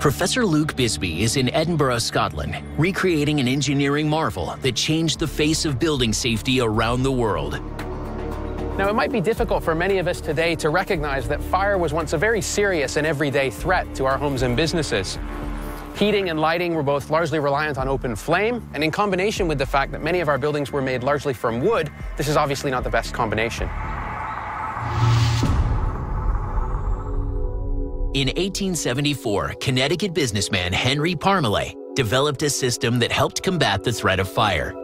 Professor Luke Bisbee is in Edinburgh, Scotland, recreating an engineering marvel that changed the face of building safety around the world. Now, it might be difficult for many of us today to recognize that fire was once a very serious and everyday threat to our homes and businesses. Heating and lighting were both largely reliant on open flame, and in combination with the fact that many of our buildings were made largely from wood, this is obviously not the best combination. In 1874, Connecticut businessman Henry Parmalee developed a system that helped combat the threat of fire.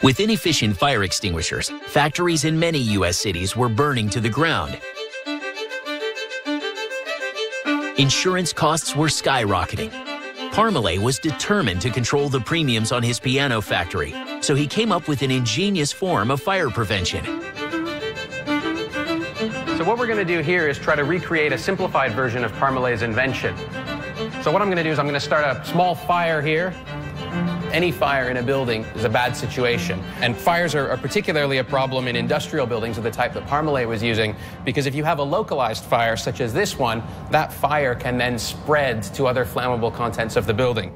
With inefficient fire extinguishers, factories in many U.S. cities were burning to the ground. Insurance costs were skyrocketing. Parmalee was determined to control the premiums on his piano factory, so he came up with an ingenious form of fire prevention. So what we're going to do here is try to recreate a simplified version of Parmalee's invention. So what I'm going to do is I'm going to start a small fire here. Any fire in a building is a bad situation. And fires are particularly a problem in industrial buildings of the type that Parmalee was using, because if you have a localized fire such as this one, that fire can then spread to other flammable contents of the building.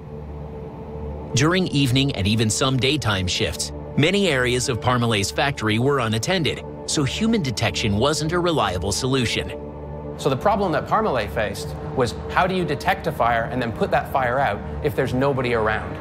During evening and even some daytime shifts, many areas of Parmalee's factory were unattended, so human detection wasn't a reliable solution. So the problem that Parmalee faced was, how do you detect a fire and then put that fire out if there's nobody around?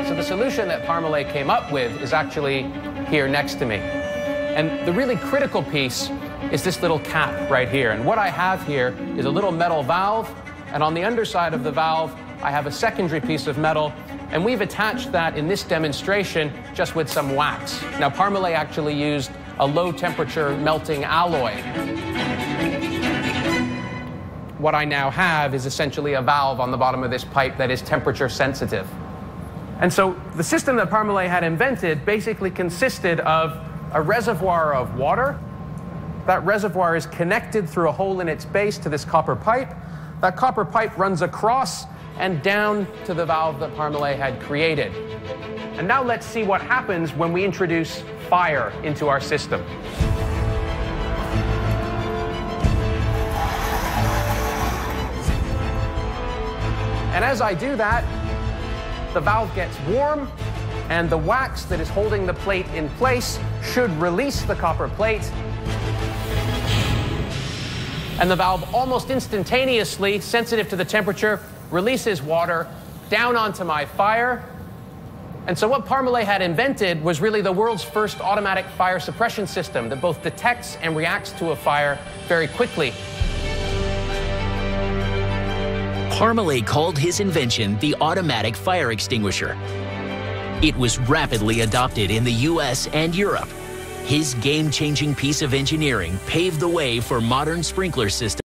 So the solution that Parmalee came up with is actually here next to me. And the really critical piece is this little cap right here. And what I have here is a little metal valve, and on the underside of the valve, I have a secondary piece of metal, and we've attached that in this demonstration just with some wax. Now, Parmalee actually used a low-temperature melting alloy. What I now have is essentially a valve on the bottom of this pipe that is temperature sensitive. And so the system that Parmalee had invented basically consisted of a reservoir of water. That reservoir is connected through a hole in its base to this copper pipe. That copper pipe runs across and down to the valve that Parmalee had created. And now let's see what happens when we introduce fire into our system. And as I do that, the valve gets warm, and the wax that is holding the plate in place should release the copper plate. And the valve almost instantaneously, sensitive to the temperature, releases water down onto my fire. And so what Parmalee had invented was really the world's first automatic fire suppression system that both detects and reacts to a fire very quickly. Parmalee called his invention the automatic fire extinguisher. It was rapidly adopted in the US and Europe. His game-changing piece of engineering paved the way for modern sprinkler systems.